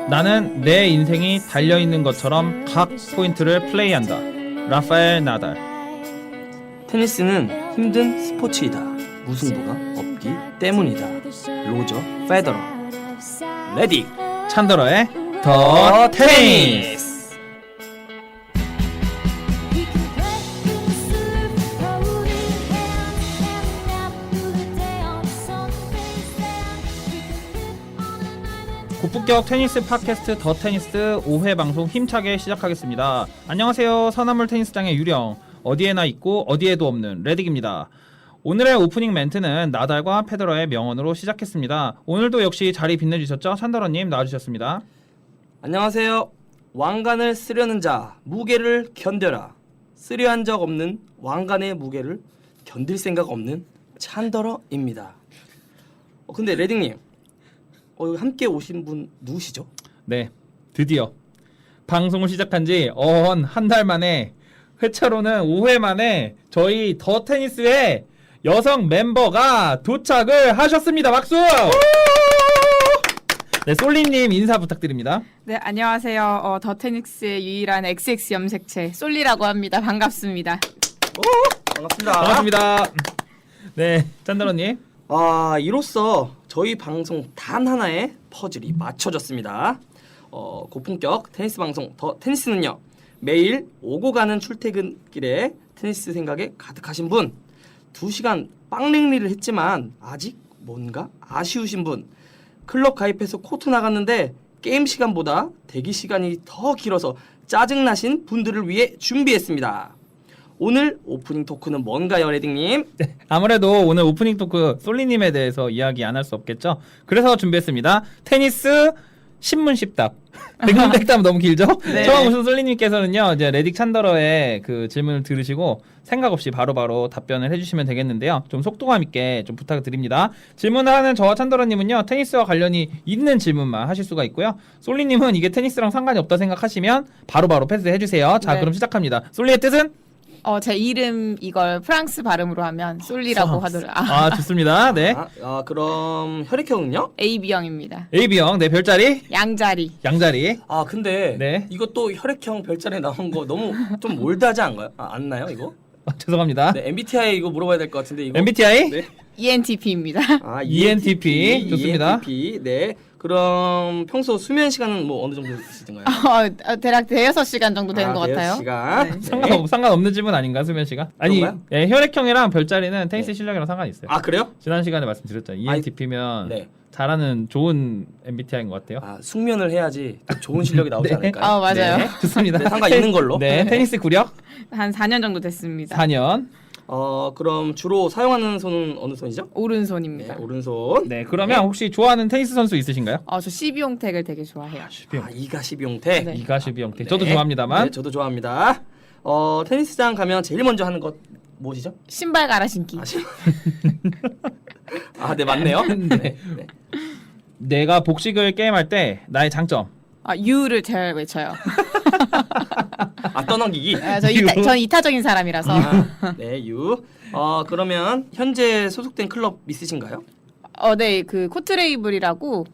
나는 내 인생이 달려있는 것처럼 각 포인트를 플레이한다. 라파엘 나달. 테니스는 힘든 스포츠이다. 무승부가 없기 때문이다. 로저 페더러. 레디 찬더러의 더 테니스. 고품격 테니스 팟캐스트 더 테니스 5회 방송 힘차게 시작하겠습니다. 안녕하세요. 서나물 테니스장의 유령, 어디에나 있고 어디에도 없는 레딕입니다. 오늘의 오프닝 멘트는 나달과 페더러의 명언으로 시작했습니다. 오늘도 역시 자리 빛내주셨죠? 찬더러님 나와주셨습니다. 안녕하세요. 왕관을 쓰려는 자 무게를 견뎌라. 쓰려 한 적 없는 왕관의 무게를 견딜 생각 없는 찬더러입니다. 근데 레딩님, 함께 오신 분 누구시죠? 네, 드디어 방송을 시작한 지 한 달 만에, 회차로는 5회 만에 저희 더 테니스의 여성 멤버가 도착을 하셨습니다. 박수! 네, 솔리님 인사 부탁드립니다. 네, 안녕하세요. 더 테니스의 유일한 XX 염색체 솔리라고 합니다. 반갑습니다. 반갑습니다. 반갑습니다. 네, 짠다로님. 이로써 저희 방송 단 하나의 퍼즐이 맞춰졌습니다. 고품격 테니스 방송 더 테니스는요, 매일 오고 가는 출퇴근길에 테니스 생각에 가득하신 분, 2시간 빵랭리를 했지만 아직 뭔가 아쉬우신 분, 클럽 가입해서 코트 나갔는데 게임 시간보다 대기 시간이 더 길어서 짜증나신 분들을 위해 준비했습니다. 오늘 오프닝 토크는 뭔가요, 레딩님? 네, 아무래도 오늘 오프닝 토크 솔리님에 대해서 이야기 안 할 수 없겠죠. 그래서 준비했습니다. 테니스 신문 십답. 백문백답 너무 길죠? 네. 처음 오신 솔리님께서는요, 이제 레딕 찬더러의 그 질문을 들으시고 생각 없이 바로바로 답변을 해주시면 되겠는데요. 좀 속도감 있게 좀 부탁을 드립니다. 질문을 하는 저와 찬더러님은요, 테니스와 관련이 있는 질문만 하실 수가 있고요. 솔리님은 이게 테니스랑 상관이 없다 생각하시면 바로바로 패스해주세요. 자, 네. 그럼 시작합니다. 솔리의 뜻은? 제 이름 이걸 프랑스 발음으로 하면 솔리라고 하더라고요. 좋습니다. 네. 그럼 혈액형은요? AB형입니다. AB형, 네, 별자리? 양자리. 양자리. 근데 네. 이것도 혈액형 별자리에 나온 거 너무 좀 올드하지 않나요? 않나요, 이거? 죄송합니다. 네, MBTI 이거 물어봐야 될 것 같은데 이거. MBTI? 네. ENTP입니다. ENTP. 좋습니다. ENTP. 네. 그럼 평소 수면 시간은 뭐 어느 정도 있으신가요? 대략 대여섯 시간 정도 되는 것 같아요. 시간. 네. 상관없는 질문 아닌가, 수면 시간? 아니, 그런가요? 예, 혈액형이랑 별자리는 테니스 실력이랑 상관이 있어요. 그래요? 지난 시간에 말씀드렸잖아요. ENTP면 네. 잘하는 좋은 MBTI인 것 같아요. 숙면을 해야지 또 좋은 실력이 나오지 네. 않을까요? 맞아요. 네, 좋습니다. 네, 상관 있는 걸로. 네, 테니스 구력 한 4년 정도 됐습니다. 4년. 그럼 주로 사용하는 손은 어느 손이죠? 오른손입니다. 네, 오른손. 네, 그러면 혹시 좋아하는 테니스 선수 있으신가요? 저 12용택을 되게 좋아해요. 이가 12용태. 네. 이가시비형태. 네. 저도 좋아합니다만. 네, 저도 좋아합니다. 테니스장 가면 제일 먼저 하는 것 무엇이죠? 신발 갈아 신기. 네, 맞네요. 네. 내가 복식을 게임할 때 나의 장점. U를 잘 외쳐요. 떠넘기기. 전 이타적인 사람이라서. 네, 유. 그러면 현재 소속된 클럽 있으신가요? 네, 그 코트레이블이라고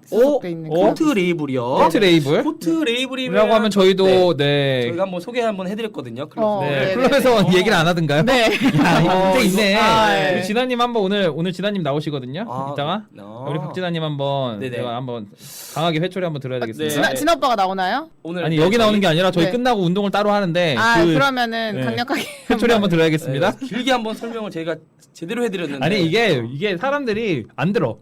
소속돼 있는 코트 레이블이요. 코트 레이블? 코트 레이블이라고 라고 하면 저희도 저희가 한번 소개 한번 해드렸거든요. 클럽. 네, 네, 클럽에서 네, 네. 얘기를 안 하던가요? 네. 야, 이거 문제 있네. 네. 우리 진아님 한번 오늘 진아님 나오시거든요. 이따가 우리 박진아님 한번 네네. 제가 한번 강하게 회초리 한번 들어야 되겠습니다. 네. 진아 오빠가 나오나요? 오늘 아니 여기 나오는 게 아니라 저희 네. 끝나고 운동을 따로 하는데 그러면은 네. 강력하게 회초리 한번 들어야겠습니다. 길게 한번 설명을 저희가 제대로 해드렸는데. 아니 이게 사람들이 안 들어.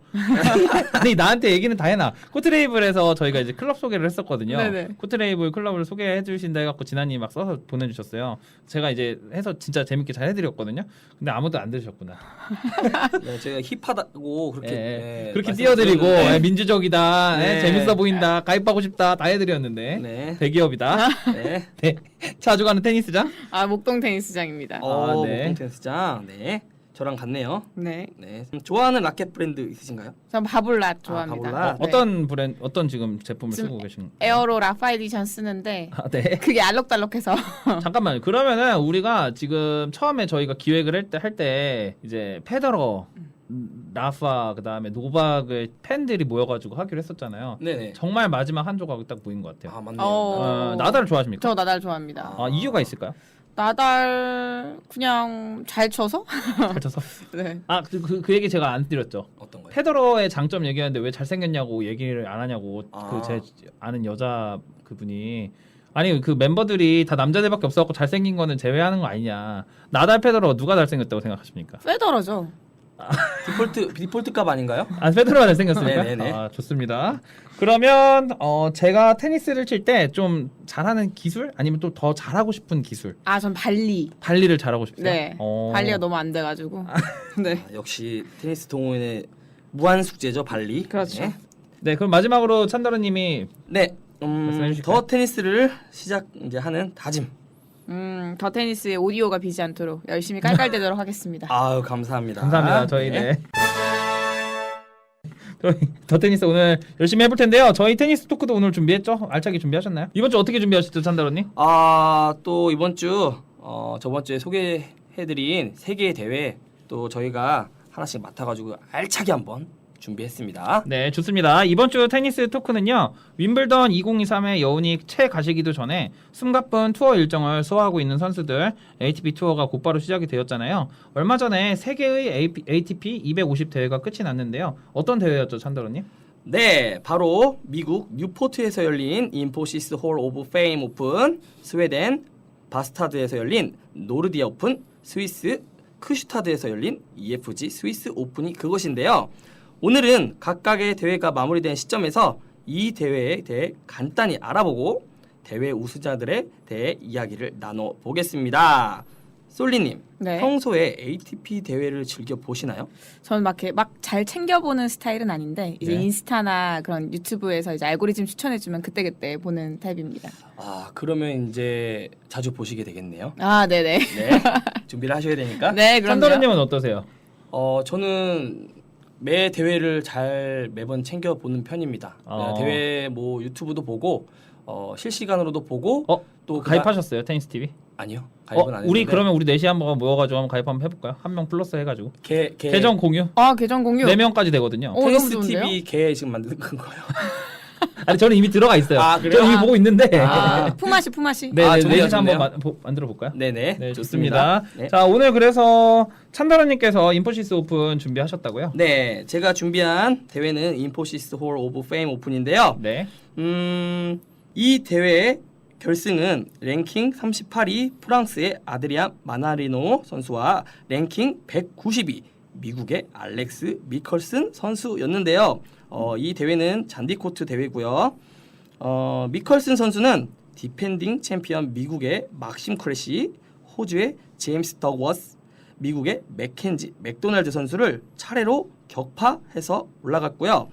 아니 나한테 얘기는 다 해놔. 코트레이블에서 저희가 이제 클럽 소개를 했었거든요. 네네. 코트레이블 클럽을 소개해 주신다 해갖고 진아님 막 써서 보내주셨어요. 제가 이제 해서 진짜 재밌게 잘 해드렸거든요. 근데 아무도 안 들으셨구나. 네, 제가 힙하다고 그렇게 그렇게 말씀드렸는데. 띄워드리고 민주적이다, 네. 재밌어 보인다, 가입하고 싶다 다 해드렸는데 네. 대기업이다. 네. 네. 자주 가는 테니스장. 목동 테니스장입니다. 네. 목동 테니스장. 네. 저랑 같네요. 네. 네. 좋아하는 라켓 브랜드 있으신가요? 전 바블랏 좋아합니다. 바블랏. 네. 어떤 지금 제품을 지금 쓰고 계신? 에어로 라파 에디션 쓰는데 네. 그게 알록달록해서 잠깐만요. 그러면은 우리가 지금 처음에 저희가 기획을 할 때 이제 페더러 라파 그다음에 노박을 팬들이 모여가지고 하기로 했었잖아요. 네네. 정말 마지막 한 조각 딱 모인 것 같아요. 아 맞네요. 나달을 좋아하십니까? 저 나달 좋아합니다. 이유가 있을까요? 나달 그냥 잘 쳐서? 잘 쳐서. 네. 그 얘기 제가 안 드렸죠. 어떤 거요? 페더러의 장점 얘기하는데 왜 잘생겼냐고 얘기를 안 하냐고 아. 그 제 아는 여자 그분이 아니 그 멤버들이 다 남자들밖에 없어갖고 잘생긴 거는 제외하는 거 아니냐. 나달 페더러 누가 잘생겼다고 생각하십니까? 페더러죠. 디폴트 값 아닌가요? 페더러가 잘생겼습니까? 네네네. 좋습니다. 그러면 제가 테니스를 칠 때 좀 잘하는 기술 아니면 또 더 잘하고 싶은 기술 전 발리. 발리를 잘하고 싶어요. 네. 발리가 너무 안 돼가지고. 네. 역시 테니스 동호인의 무한 숙제죠 발리. 그렇죠. 네. 네, 그럼 마지막으로 찬더러님이 네. 말씀해 주실까요? 더 테니스를 시작 이제 하는 다짐. 더 테니스의 오디오가 비지 않도록 열심히 깔깔대도록 하겠습니다. 아유 감사합니다. 감사합니다. 저희 네. 저희 더 테니스 오늘 열심히 해볼 텐데요. 저희 테니스 토크도 오늘 준비했죠? 알차게 준비하셨나요? 이번 주 어떻게 준비하셨죠, 찬더러님? 또 이번 주 저번 주에 소개해드린 세 개의 대회 또 저희가 하나씩 맡아가지고 알차게 한번 준비했습니다. 네, 좋습니다. 이번 주 테니스 토크는요. 윈블던 2023의 여운이 채 가시기도 전에 숨가쁜 투어 일정을 소화하고 있는 선수들 ATP 투어가 곧바로 시작이 되었잖아요. 얼마 전에 세계의 ATP 250 대회가 끝이 났는데요. 어떤 대회였죠, 찬더러님? 네, 바로 미국 뉴포트에서 열린 인포시스 홀 오브 페임 오픈, 스웨덴 바스타드에서 열린 노르디아 오픈, 스위스 크슈타드에서 열린 EFG 스위스 오픈이 그것인데요. 오늘은 각각의 대회가 마무리된 시점에서 이 대회에 대해 간단히 알아보고 대회 우수자들에 대해 이야기를 나눠보겠습니다. 솔리님, 네. 평소에 ATP 대회를 즐겨 보시나요? 저는 막 잘 챙겨보는 스타일은 아닌데 이제 네. 인스타나 그런 유튜브에서 이제 알고리즘 추천해주면 그때그때 보는 타입입니다. 그러면 이제 자주 보시게 되겠네요. 네네. 네, 준비를 하셔야 되니까. 네, 그럼요. 찬더러님은 어떠세요? 저는 매 대회를 잘 매번 챙겨 보는 편입니다. 대회 뭐 유튜브도 보고 실시간으로도 보고 또 가입하셨어요, 테니스 TV? 아니요, 가입은 안 했는데. 우리 그러면 우리 넷이 한번 모여가지고 한번 가입 한번 해볼까요? 한 명 플러스 해가지고 계정 공유 계정 공유. 4명까지 되거든요. 테니스 너무 좋은데요? TV 개 지금 만드는 거예요. 아니 저는 이미 들어가 있어요. 그래요? 저는 이미 보고 있는데. 푸마시. 네, 좋네요, 넷이서 좋네요. 한번 만들어 볼까요? 네네, 네, 좋습니다. 네. 자, 오늘 그래서 찬다라님께서 인포시스 오픈 준비하셨다고요? 네, 제가 준비한 대회는 인포시스 홀 오브 페임 오픈인데요. 네. 이 대회의 결승은 랭킹 38위 프랑스의 아드리안 마나리노 선수와 랭킹 192 미국의 알렉스 미컬슨 선수였는데요. 이 대회는 잔디코트 대회고요. 미컬슨 선수는 디펜딩 챔피언 미국의 막심 크래시, 호주의 제임스 덕워스, 미국의 맥켄지 맥도날드 선수를 차례로 격파해서 올라갔고요.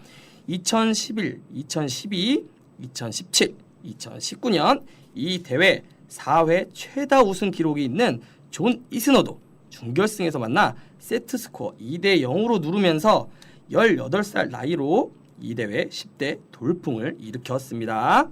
2011, 2012, 2017, 2019년 이 대회 4회 최다 우승 기록이 있는 존 이스너도 준결승에서 만나 세트 스코어 2대 0으로 누르면서 18살 나이로 이 대회 10대 돌풍을 일으켰습니다.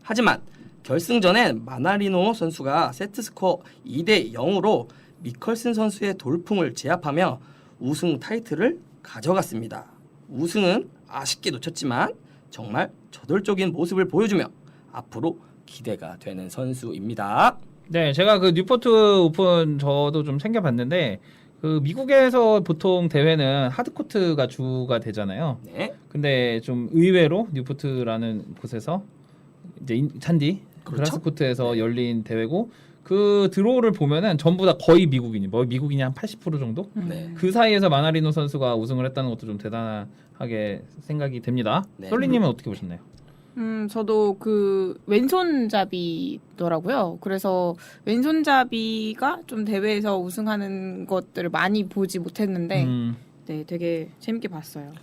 하지만 결승전엔 마나리노 선수가 세트 스코어 2대 0으로 미컬슨 선수의 돌풍을 제압하며 우승 타이틀을 가져갔습니다. 우승은 아쉽게 놓쳤지만 정말 저돌적인 모습을 보여주며 앞으로 기대가 되는 선수입니다. 네, 제가 그 뉴포트 오픈 저도 좀 챙겨봤는데 그 미국에서 보통 대회는 하드코트가 주가 되잖아요. 네. 근데 좀 의외로 뉴포트라는 곳에서 이제 잔디 그렇죠? 그라스코트에서 열린 대회고 그 드로우를 보면은 전부 다 거의 미국인이 한 80% 정도? 네. 그 사이에서 마나리노 선수가 우승을 했다는 것도 좀 대단하게 생각이 됩니다. 네. 솔리님은 어떻게 보셨나요? 저도 그 왼손잡이더라고요. 그래서 왼손잡이가 좀 대회에서 우승하는 것들을 많이 보지 못했는데, 네, 되게 재밌게 봤어요.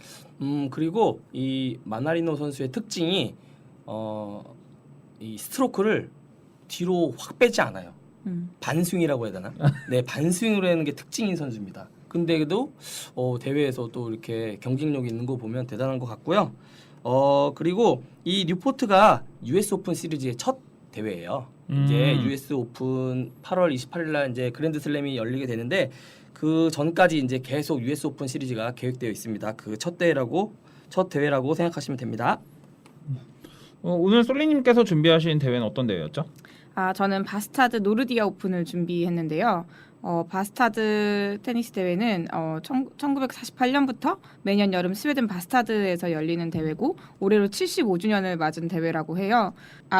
그리고 이 마나리노 선수의 특징이 이 스트로크를 뒤로 확 빼지 않아요. 반스윙이라고 해야 되나? 네, 반스윙으로 하는 게 특징인 선수입니다. 근데도 대회에서 또 이렇게 경쟁력이 있는 거 보면 대단한 것 같고요. 그리고 이 뉴포트가 US 오픈 시리즈의 첫 대회예요. 이제 US 오픈 8월 28일 날 이제 그랜드 슬램이 열리게 되는데 그 전까지 이제 계속 US 오픈 시리즈가 계획되어 있습니다. 그 첫 대회라고 생각하시면 됩니다. 오늘 솔리님께서 준비하신 대회는 어떤 대회였죠? 저는 바스타드 노르디아 오픈을 준비했는데요. 바스타드 테니스 대회는 1948년부터 매년 여름 스웨덴 바스타드에서 열리는 대회고 올해로 75주년을 맞은 대회라고 해요.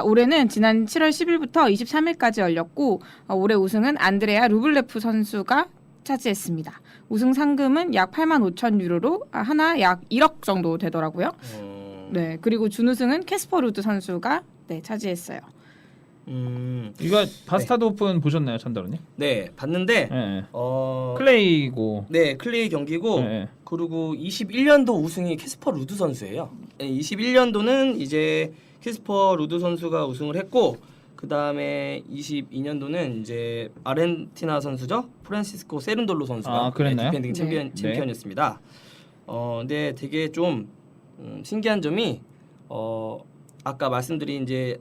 올해는 지난 7월 10일부터 23일까지 열렸고 올해 우승은 안드레아 루블레프 선수가 차지했습니다. 우승 상금은 약 8만 5천 유로로 하나 약 1억 정도 되더라고요. 네, 그리고 준우승은 캐스퍼 루드 선수가 차지했어요. 이거 바스타드 오픈 보셨나요, 찬더러님? 네, 봤는데 네. 클레이고. 네, 클레이 경기고 네. 그리고 21년도 우승이 캐스퍼 루드 선수예요. 네, 21년도는 이제 캐스퍼 루드 선수가 우승을 했고 그 다음에 22년도는 이제 아르헨티나 선수죠, 프란시스코 세른돌로 선수가 그랬나요? 디펜딩 챔피언이었습니다. 근데 되게 좀 신기한 점이 아까 말씀드린 이제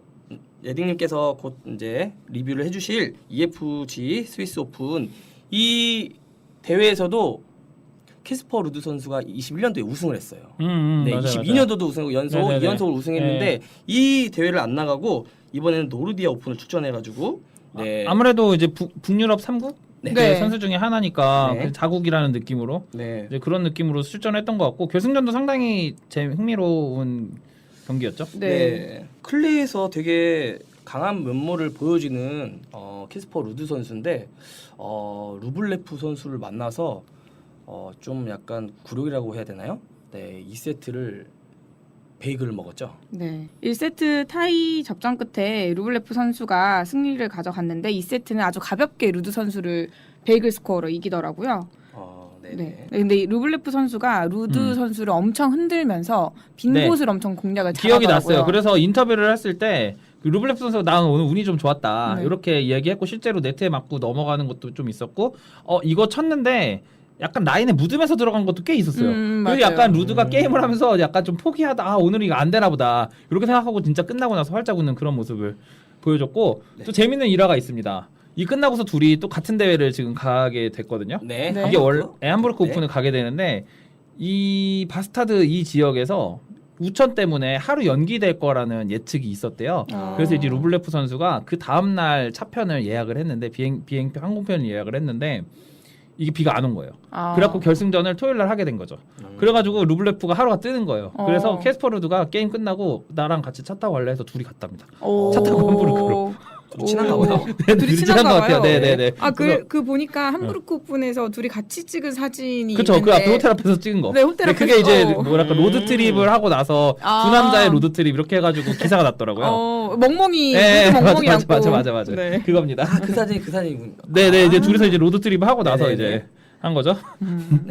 레딩님께서 곧 이제 리뷰를 해주실 EFG 스위스 오픈 이 대회에서도 캐스퍼 루드 선수가 21년도에 우승을 했어요. 네, 맞아요, 22년도도 우승하고 네네네. 2연속을 우승했는데 이 대회를 안 나가고 이번에는 노르디아 오픈을 출전해가지고 네. 아무래도 이제 북유럽 3국 네. 선수 중에 하나니까 네. 그 자국이라는 느낌으로 네. 이제 그런 느낌으로 출전했던 것 같고 결승전도 상당히 흥미로운 경기였죠. 네. 클레이에서 되게 강한 면모를 보여주는 캐스퍼 루드 선수인데 루블레프 선수를 만나서 좀 약간 굴욕이라고 해야 되나요? 네, 2세트를 베이글을 먹었죠. 네. 1세트 타이 접전 끝에 루블레프 선수가 승리를 가져갔는데 2세트는 아주 가볍게 루드 선수를 베이글 스코어로 이기더라고요. 네네. 네. 근데 이 루블레프 선수가 루드 선수를 엄청 흔들면서 빈 네. 곳을 엄청 공략을 기억이 잘하더라고요. 났어요. 그래서 인터뷰를 했을 때 그 루블레프 선수가 나는 오늘 운이 좀 좋았다 네. 이렇게 이야기했고 실제로 네트에 맞고 넘어가는 것도 좀 있었고 이거 쳤는데 약간 라인에 묻으면서 들어간 것도 꽤 있었어요. 그래서 맞아요. 약간 루드가 게임을 하면서 약간 좀 포기하다 오늘은 이거 안 되나 보다 이렇게 생각하고 진짜 끝나고 나서 활짝 웃는 그런 모습을 보여줬고 또 재밌는 일화가 있습니다. 이 끝나고서 둘이 또 같은 대회를 지금 가게 됐거든요. 네. 네. 이게 원래 함부르크 네. 오픈을 가게 되는데 이 바스타드 이 지역에서 우천 때문에 하루 연기될 거라는 예측이 있었대요. 그래서 이제 루블레프 선수가 그 다음 날 차편을 예약을 했는데 비행표 항공편을 예약을 했는데 이게 비가 안 온 거예요. 그래갖고 결승전을 토요일 날 하게 된 거죠. 그래가지고 루블레프가 하루가 뜨는 거예요. 그래서 캐스퍼 루드가 게임 끝나고 나랑 같이 차 타고 갈래 해서 둘이 갔답니다. 차 타고 함부르크로. 친한가 보다. 둘이 친한 것 친한가 같아요. 봐요. 네네네. 그 보니까 함부르크 오픈에서 둘이 같이 찍은 사진이 그쵸, 있는데 그 앞에 호텔 앞에서 찍은 거. 네, 호텔 근데 그게 앞에서. 이제 뭐랄까 로드 트립을 하고 나서 두 남자의 로드 트립 이렇게 해가지고 기사가 났더라고요. 멍멍이 네, 멍멍이 안고 맞아. 네. 그겁니다. 그 사진이군요. 네네 이제 둘이서 이제 로드 트립을 하고 나서 네네네. 이제 한 거죠.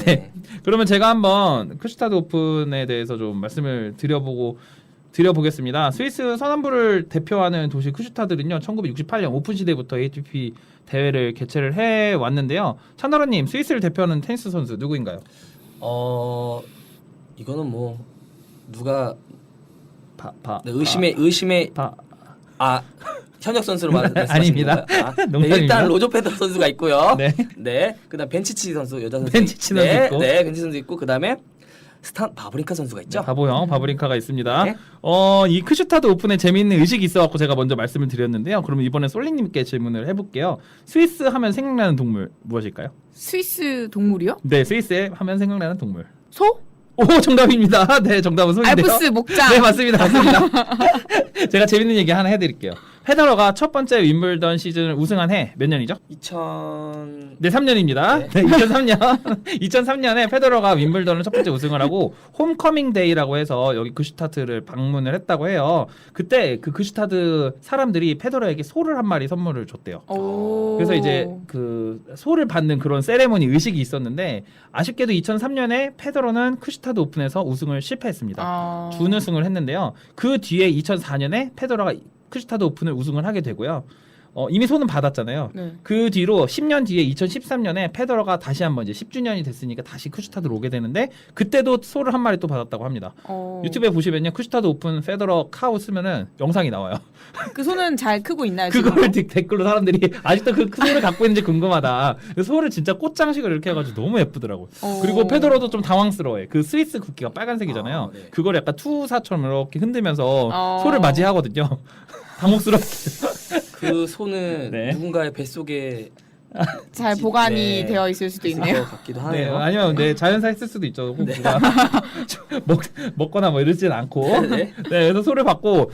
네. 그러면 제가 한번 크슈타드 오픈에 대해서 좀 말씀을 드려보겠습니다. 스위스 서남부를 대표하는 도시 크슈타드는요 1968년 오픈 시대부터 ATP 대회를 개최를 해 왔는데요. 찬나라님 스위스를 대표하는 테니스 선수 누구인가요? 이거는 뭐 누가 네, 의심의 현역 선수로 말씀하시는 아닙니다. 건가요? 농담입니다. 일단 로저 페더 선수가 있고요. 네. 네. 그다음 벤치치 선수 여자 선수. 벤치치 선수 있고. 네, 벤치 선수 있고 그다음에 바브린카 선수가 있죠. 바보형 바브린카가 있습니다. 네. 이 크슈타드 오픈에 재미있는 의식이 있어갖고 제가 먼저 말씀을 드렸는데요. 그러면 이번에 솔리님께 질문을 해볼게요. 스위스 하면 생각나는 동물 무엇일까요? 스위스 동물이요? 네, 스위스에 하면 생각나는 동물. 소? 오, 정답입니다. 네, 정답은 소인데요. 알프스 목장. 네, 맞습니다. 제가 재밌는 얘기 하나 해드릴게요. 페더러가 첫 번째 윈블던 시즌을 우승한 해 몇 년이죠? 2000 네, 3년입니다. 네, 2003년. 2003년에 페더러가 윈블던을 첫 번째 우승을 하고 홈커밍 데이라고 해서 여기 크슈타드를 방문을 했다고 해요. 그때 그 크슈타드 사람들이 페더러에게 소를 한 마리 선물을 줬대요. 그래서 이제 그 소를 받는 그런 세레모니 의식이 있었는데 아쉽게도 2003년에 페더러는 크슈타드 오픈에서 우승을 실패했습니다. 준우승을 했는데요. 그 뒤에 2004년에 페더러가 크슈타드 오픈을 우승을 하게 되고요. 이미 손은 받았잖아요. 네. 그 뒤로 10년 뒤에 2013년에 페더러가 다시 한번 이제 10주년이 됐으니까 다시 쿠슈타드로 오게 되는데 그때도 소를 한 마리 또 받았다고 합니다. 유튜브에 보시면요. 쿠슈타드 오픈 페더러 카우 쓰면은 영상이 나와요. 그 손은 잘 크고 있나요? 그거를 댓글로 사람들이 아직도 그 소를 갖고 있는지 궁금하다. 그 소를 진짜 꽃장식을 이렇게 해가지고 너무 예쁘더라고. 그리고 페더러도 좀 당황스러워해. 그 스위스 국기가 빨간색이잖아요. 네. 그걸 약간 투사처럼 이렇게 흔들면서 어. 소를 맞이하거든요. 당혹스럽게. 그 소는 네. 누군가의 뱃속에 잘 보관이 네. 되어 있을 수도 있을 있네요. 것 같기도 네, 하네요. 아니면 자연사 했을 수도 있죠. 꼭 누가 먹거나 뭐 이러진 않고. 네. 네, 그래서 소를 받고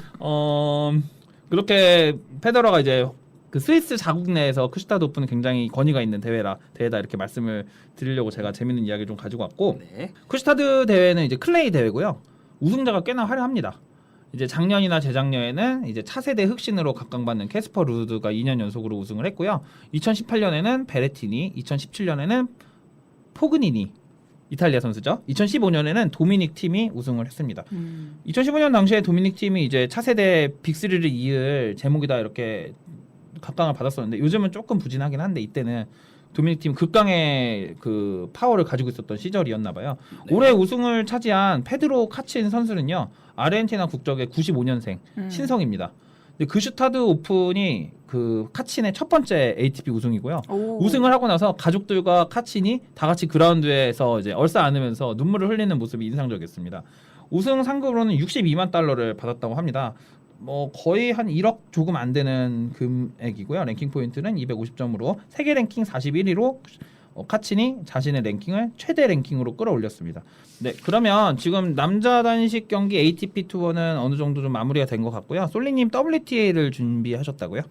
그렇게 페더러가 이제 그 스위스 자국 내에서 쿠슈타드 오픈은 굉장히 권위가 있는 대회다 이렇게 말씀을 드리려고 제가 재밌는 이야기를 좀 가지고 왔고 네. 쿠슈타드 대회는 이제 클레이 대회고요. 우승자가 꽤나 화려합니다. 이제 작년이나 재작년에는 이제 차세대 흑신으로 각광받는 캐스퍼 루드가 2년 연속으로 우승을 했고요. 2018년에는 베레티니, 2017년에는 포그니니 이탈리아 선수죠. 2015년에는 도미닉 팀이 우승을 했습니다. 2015년 당시에 도미닉 팀이 이제 차세대 빅3를 이을 제목이다 이렇게 각광을 받았었는데 요즘은 조금 부진하긴 한데 이때는 도미닉 팀 극강의 그 파워를 가지고 있었던 시절이었나 봐요. 네. 올해 우승을 차지한 페드로 카친 선수는요. 아르헨티나 국적의 95년생 신성입니다. 근데 쿠슈타드 오픈이 그 카친의 첫 번째 ATP 우승이고요. 우승을 하고 나서 가족들과 카친이 다 같이 그라운드에서 이제 얼싸 안으면서 눈물을 흘리는 모습이 인상적이었습니다. 우승 상금으로는 62만 달러를 받았다고 합니다. 뭐 거의 한 1억 조금 안 되는 금액이고요. 랭킹 포인트는 250점으로 세계 랭킹 41위로 카친이 자신의 랭킹을 최대 랭킹으로 끌어올렸습니다. 네, 그러면 지금 남자 단식 경기 ATP 투어는 어느 정도 좀 마무리가 된 것 같고요. 솔리님 WTA를 준비하셨다고요?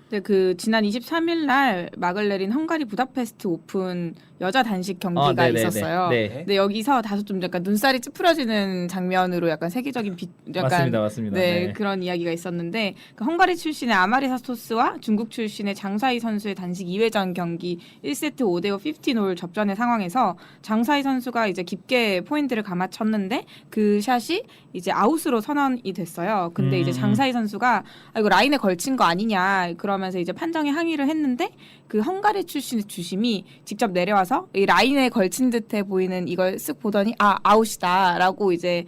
네, 그 지난 23일 날 막을 내린 헝가리 부다페스트 오픈 여자 단식 경기가 네네네. 있었어요. 네. 근데 여기서 다소 좀 약간 눈살이 찌푸려지는 장면으로 약간 세계적인 약간 맞습니다. 네, 그런 이야기가 있었는데 그 헝가리 출신의 아마리 사토스와 중국 출신의 장사이 선수의 단식 2회전 경기 1세트 5대5 50홀 접전의 상황에서 장사이 선수가 이제 깊게 포인트를 감아쳤는데 그 샷이 이제 아웃으로 선언이 됐어요. 근데 이제 장사이 선수가 이거 라인에 걸친 거 아니냐 그러면서 이제 판정에 항의를 했는데 그 헝가리 출신의 주심이 직접 내려와서 이 라인에 걸친 듯해 보이는 이걸 쓱 보더니 아웃이다라고 이제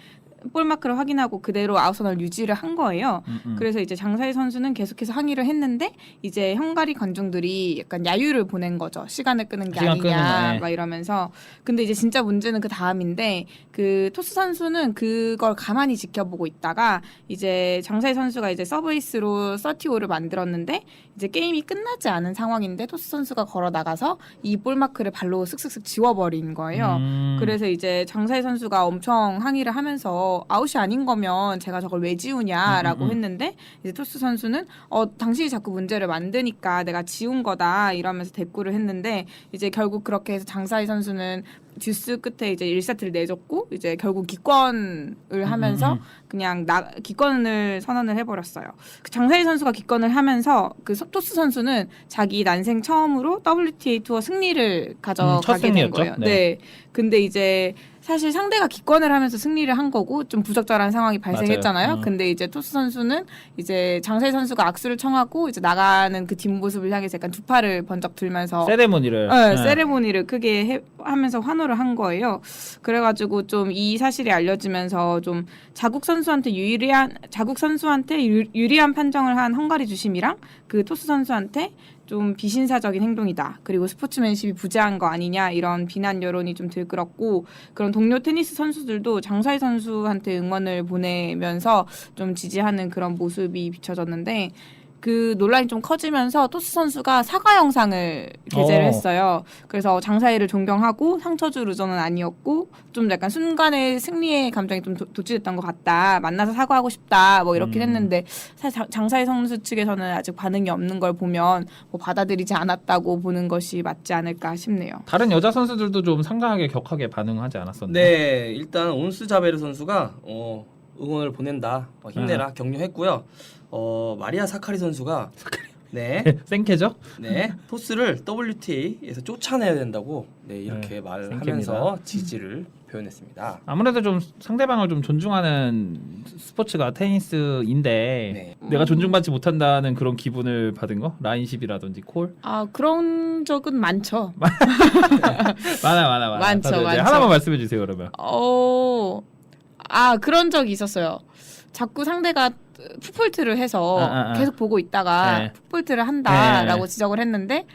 볼마크를 확인하고 그대로 아웃선을 유지를 한 거예요. 그래서 이제 장사희 선수는 계속해서 항의를 했는데 이제 헝가리 관중들이 약간 야유를 보낸 거죠. 시간을 끄는 게 아니냐 막 이러면서. 근데 이제 진짜 문제는 그 다음인데 그 토스 선수는 그걸 가만히 지켜보고 있다가 이제 장사희 선수가 이제 서브에이스로 30호를 만들었는데 이제 게임이 끝나지 않은 상황인데 토스 선수가 걸어 나가서 이 볼마크를 발로 쓱쓱쓱 지워버린 거예요. 그래서 이제 장사희 선수가 엄청 항의를 하면서 아웃이 아닌 거면 제가 저걸 왜 지우냐라고 했는데 이제 토스 선수는 당신이 자꾸 문제를 만드니까 내가 지운 거다 이러면서 대꾸를 했는데 이제 결국 그렇게 해서 장사희 선수는 듀스 끝에 이제 1세트를 내줬고 이제 결국 기권을 하면서 그냥 기권을 선언을 해버렸어요. 그 장사희 선수가 기권을 하면서 그 토스 선수는 자기 난생 처음으로 WTA 투어 승리를 가져가게 된 거예요. 네. 근데 이제 사실 상대가 기권을 하면서 승리를 한 거고 좀 부적절한 상황이 발생했잖아요. 근데 이제 토스 선수는 이제 장사희 선수가 악수를 청하고 이제 나가는 그 뒷모습을 향해서 약간 두 팔을 번쩍 들면서 세레모니를 세레모니를 크게 하면서 환호를 한 거예요. 그래가지고 좀 이 사실이 알려지면서 좀 자국 선수한테 유리한 판정을 한 헝가리 주심이랑 그 토스 선수한테 좀 비신사적인 행동이다. 그리고 스포츠맨십이 부재한 거 아니냐 이런 비난 여론이 좀 들끓었고 그런 동료 테니스 선수들도 장사희 선수한테 응원을 보내면서 좀 지지하는 그런 모습이 비춰졌는데 그 논란이 좀 커지면서 토스 선수가 사과 영상을 게재를 했어요. 그래서 장사희를 존경하고 상처 줄 의도는 아니었고 좀 약간 순간의 승리의 감정이 좀 도취됐던 것 같다. 만나서 사과하고 싶다. 뭐 이렇게 했는데 사실 장사희 선수 측에서는 아직 반응이 없는 걸 보면 뭐 받아들이지 않았다고 보는 것이 맞지 않을까 싶네요. 다른 여자 선수들도 좀 상당하게 격하게 반응하지 않았었나요? 네, 일단 온스 자베르 선수가 응원을 보낸다. 힘내라 격려했고요. 마리아 사카리 선수가 네, 생캐죠? 네, 토스를 WTA에서 쫓아내야 된다고 이렇게 말을 생캐입니다. 하면서 지지를 표현했습니다. 아무래도 좀 상대방을 좀 존중하는 스포츠가 테니스인데 네. 내가 존중받지 못한다는 그런 기분을 받은 거? 라인십이라든지 콜? 그런 적은 많죠. 많아. 많죠, 다들 이제 많죠. 하나만 말씀해 주세요 그러면. 그런 적이 있었어요. 자꾸 상대가 풋폴트를 해서 계속 보고 있다가 네. 풋폴트를 한다라고 네. 지적을 했는데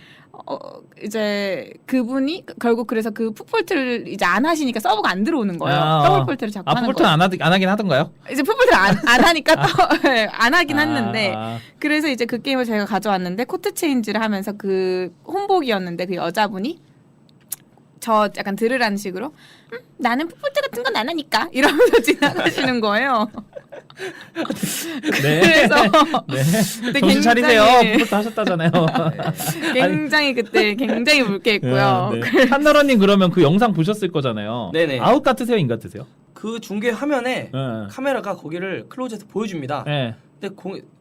이제 그분이 결국 그래서 그 풋폴트를 이제 안 하시니까 서브가 안 들어오는 거예요. 더블 폴트를 자꾸 하는 풋볼트는 거예요. 안 하긴 하던가요? 이제 풋폴트를 안 하니까 안 하긴 했는데 아. 그래서 이제 그 게임을 제가 가져왔는데 코트 체인지를 하면서 그 혼복이었는데 그 여자분이 저 약간 들으라는 식으로 나는 풋볼트 같은 건 안 하니까 이러면서 지나가시는 거예요. 네. 그래서 네. 그때 정신 차리세요. 굉장히- 풋볼트 하셨다잖아요. 굉장히 그때 굉장히 불쾌했고요. 네. 한나라님 그러면 그 영상 보셨을 거잖아요. 네네. 아웃 같으세요, 인 같으세요? 그 중계 화면에 네. 카메라가 거기를 클로즈해서 보여줍니다. 네. 근데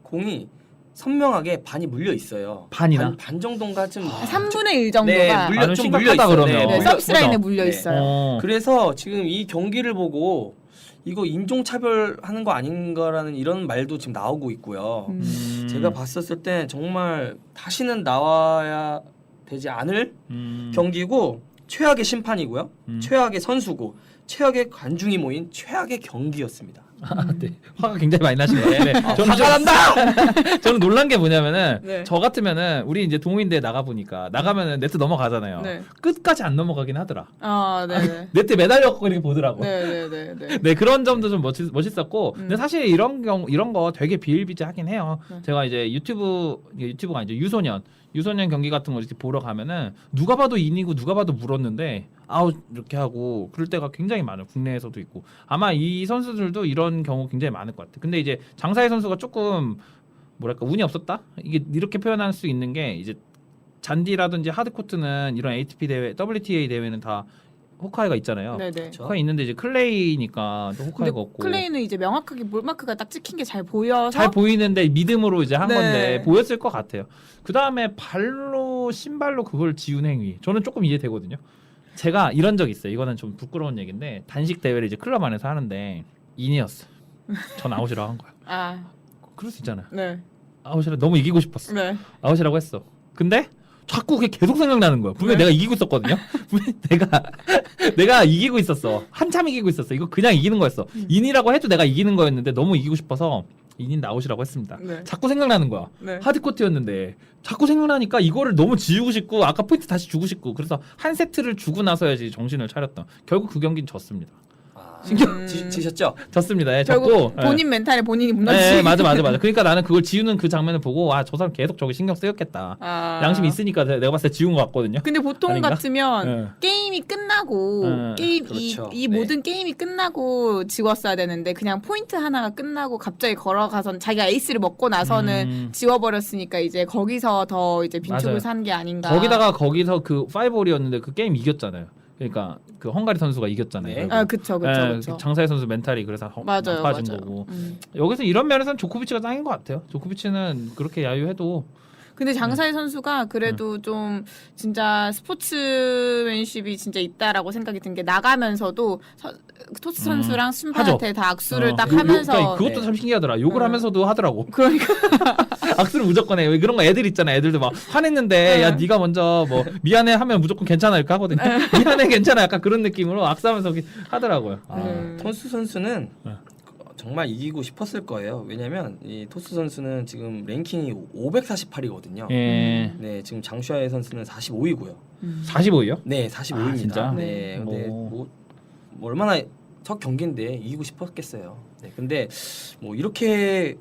공이 선명하게 반이 물려 있어요. 반이나? 반 정도인가 좀 3분의 1 정도가 네, 물려 좀 좀 심각하다, 물려 있어요. 그러면. 네, 서비스 라인에 그죠? 물려 네. 있어요. 그래서 지금 이 경기를 보고 이거 인종차별하는 거 아닌가라는 이런 말도 지금 나오고 있고요. 제가 봤었을 때 정말 다시는 나와야 되지 않을 경기고 최악의 심판이고요. 최악의 선수고 최악의 관중이 모인 최악의 경기였습니다. 네. 화가 굉장히 많이 나시네요. 네. 저는 화가 난다! 저는 놀란 게 뭐냐면은 네. 저 같으면은 우리 이제 동호인대 나가 보니까 나가면은 네트 넘어가잖아요. 네. 끝까지 안 넘어가긴 하더라. 네. 네트 매달려갖고 이렇게 보더라고. 네. 네, 그런 점도 좀 멋있었고 근데 사실 이런 거 되게 비일비재하긴 해요. 제가 이제 유튜브가 아니죠, 유소년 경기 같은 거 이렇게 보러 가면은 누가 봐도 인이고 누가 봐도 물었는데 아웃 이렇게 하고 그럴 때가 굉장히 많아요. 국내에서도 있고 아마 이 선수들도 이런 경우 굉장히 많을 것 같아요. 근데 이제 장사의 선수가 조금 뭐랄까 운이 없었다? 이게 이렇게 표현할 수 있는 게 이제 잔디라든지 하드코트는 이런 ATP 대회, WTA 대회는 다 호카이가 있잖아요. 네네. 그렇죠? 호카이 있는데 이제 클레이니까 또 근데 호카이가 없고 클레이는 이제 명확하게 볼마크가 딱 찍힌 게 잘 보여서 잘 보이는데 믿음으로 이제 한 네. 건데 보였을 것 같아요. 그 다음에 신발로 그걸 지운 행위. 저는 조금 이해되거든요. 제가 이런 적 있어요. 이거는 좀 부끄러운 얘기인데 단식 대회를 이제 클럽 안에서 하는데 인이었어. 전 아웃이라고 한 거야. 그럴 수 있잖아요. 네. 아웃이라 너무 이기고 싶었어. 네. 아웃이라고 했어. 근데 자꾸 그게 계속 생각나는 거야. 분명 히 네. 내가 이기고 있었거든요. 분명 내가 이기고 있었어. 한참 이기고 있었어. 이거 그냥 이기는 거였어. 인이라고 해도 내가 이기는 거였는데 너무 이기고 싶어서 인인 아웃이라고 했습니다. 네. 자꾸 생각나는 거야. 네. 하드코트였는데 자꾸 생각나니까 이거를 너무 지우고 싶고 아까 포인트 다시 주고 싶고 그래서 한 세트를 주고 나서야지 정신을 차렸던. 결국 그 경기는 졌습니다. 신경 지셨죠? 졌습니다. 예, 결국 졌고. 본인 멘탈에 본인이 네, 무너지고 맞아. 그러니까 나는 그걸 지우는 그 장면을 보고 저 사람 계속 저기 신경 쓰였겠다. 양심이 있으니까 내가 봤을 때 지운 것 같거든요. 근데 보통 아닌가? 같으면 네. 게임이 끝나고 그렇죠. 이 네. 모든 게임이 끝나고 지웠어야 되는데 그냥 포인트 하나가 끝나고 갑자기 걸어가서 자기가 에이스를 먹고 나서는 지워버렸으니까 이제 거기서 더 이제 빈축을 맞아요. 산 게 아닌가. 거기서 그 5올이었는데 그 게임 이겼잖아요. 그러니까 그 헝가리 선수가 이겼잖아요. 네. 결국. 그쵸. 그 장사의 선수 멘탈이 그래서 맞아요. 나빠진 거고. 여기서 이런 면에서는 조코비치가 짱인 것 같아요. 조코비치는 그렇게 야유해도 근데 장사의 선수가 그래도 좀 진짜 스포츠맨십이 진짜 있다라고 생각이 든 게 나가면서도 토스 선수랑 심판한테 다 악수를 딱 하면서 그러니까 그것도 네. 참 신기하더라. 욕을 하면서도 하더라고. 그러니까 악수를 무조건 해. 왜 그런 거 애들 있잖아. 애들도 막 화냈는데 야 네가 먼저 뭐 미안해 하면 무조건 괜찮아 이렇게 하거든요. 미안해 괜찮아 약간 그런 느낌으로 악수하면서 하더라고요. 토스 선수는 정말 이기고 싶었을 거예요. 왜냐면 이 토스 선수는 지금 랭킹이 548이거든요. 예. 네, 지금 장슈아의 선수는 45위고요. 45요? 네, 45위입니다. 진짜? 네, 근데 오. 뭐 얼마나 첫 경기인데 이기고 싶었겠어요. 네, 근데 뭐 이렇게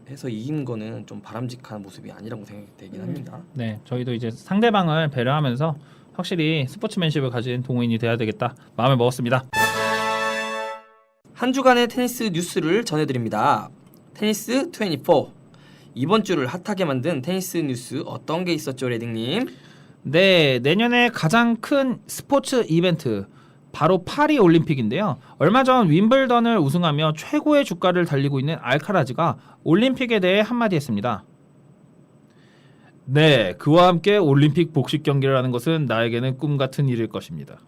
해서 이긴 거는 좀 바람직한 모습이 아니라고 생각이 되긴 합니다. 네, 저희도 이제 상대방을 배려하면서 확실히 스포츠맨십을 가진 동호인이 돼야 되겠다 마음을 먹었습니다. 한 주간의 테니스 뉴스를 전해드립니다. 테니스 24 이번 주를 핫하게 만든 테니스 뉴스 어떤 게 있었죠, 레딩님? 네, 내년에 가장 큰 스포츠 이벤트 바로 파리 올림픽인데요. 얼마 전 윈블던을 우승하며 최고의 주가를 달리고 있는 알카라즈가 올림픽에 대해 한마디 했습니다. 네, 그와 함께 올림픽 복식 경기를 하는 것은 나에게는 꿈 같은 일일 것입니다.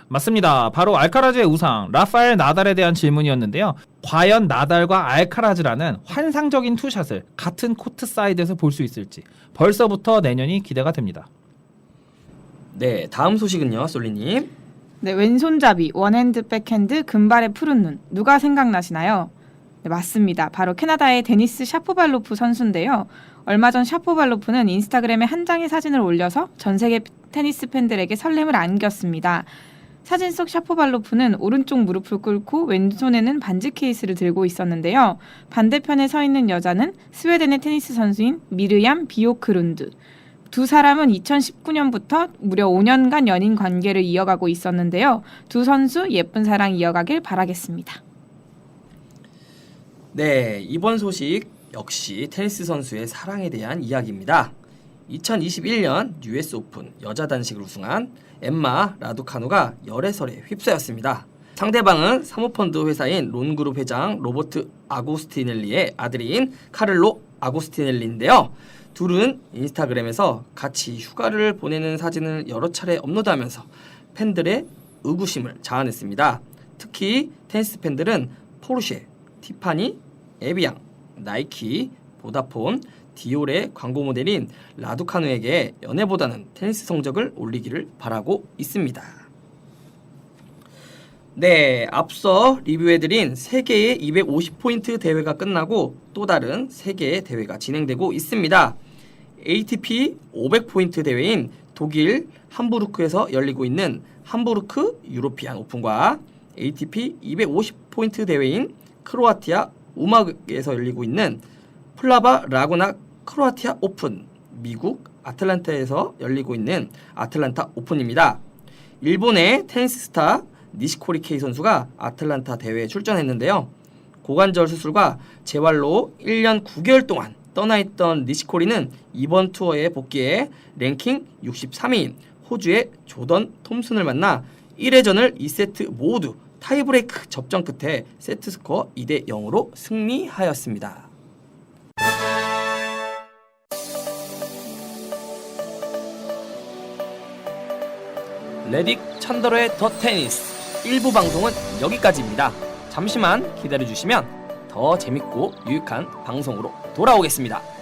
맞습니다. 바로 알카라즈의 우상 라파엘 나달에 대한 질문이었는데요. 과연 나달과 알카라즈라는 환상적인 투샷을 같은 코트 사이드에서 볼 수 있을지 벌써부터 내년이 기대가 됩니다. 네, 다음 소식은요, 솔리님. 네, 왼손잡이, 원핸드, 백핸드, 금발의 푸른 눈. 누가 생각나시나요? 네, 맞습니다. 바로 캐나다의 데니스 샤포발로프 선수인데요. 얼마 전 샤포발로프는 인스타그램에 한 장의 사진을 올려서 전 세계 테니스 팬들에게 설렘을 안겼습니다. 사진 속 샤포발로프는 오른쪽 무릎을 꿇고 왼손에는 반지 케이스를 들고 있었는데요. 반대편에 서 있는 여자는 스웨덴의 테니스 선수인 미르얌 비오크룬드. 두 사람은 2019년부터 무려 5년간 연인 관계를 이어가고 있었는데요. 두 선수 예쁜 사랑 이어가길 바라겠습니다. 네, 이번 소식 역시 테니스 선수의 사랑에 대한 이야기입니다. 2021년 US 오픈 여자 단식을 우승한 엠마 라두카누가 열애설에 휩싸였습니다. 상대방은 사모펀드 회사인 론그룹 회장 로버트 아고스티넬리의 아들인 카를로 아고스티넬리인데요. 둘은 인스타그램에서 같이 휴가를 보내는 사진을 여러 차례 업로드하면서 팬들의 의구심을 자아냈습니다. 특히 테니스 팬들은 포르쉐, 티파니, 에비앙, 나이키, 보다폰, 디올의 광고 모델인 라두카누에게 연애보다는 테니스 성적을 올리기를 바라고 있습니다. 네, 앞서 리뷰해드린 3개의 250포인트 대회가 끝나고 또 다른 3개의 대회가 진행되고 있습니다. ATP 500포인트 대회인 독일 함부르크에서 열리고 있는 함부르크 유로피안 오픈과 ATP 250포인트 대회인 크로아티아 우마그에서 열리고 있는 플라바 라구나 크로아티아 오픈, 미국 아틀란타에서 열리고 있는 아틀란타 오픈입니다. 일본의 테니스 스타 니시코리 케이 선수가 아틀란타 대회에 출전했는데요. 고관절 수술과 재활로 1년 9개월 동안 떠나있던 니시코리는 이번 투어에 복귀해 랭킹 63위인 호주의 조던 톰슨을 만나 1회전을 2세트 모두 타이브레이크 접전 끝에 세트스코어 2대 0으로 승리하였습니다. 레딕 찬더러의 더 테니스 1부 방송은 여기까지입니다. 잠시만 기다려주시면 더 재밌고 유익한 방송으로 돌아오겠습니다.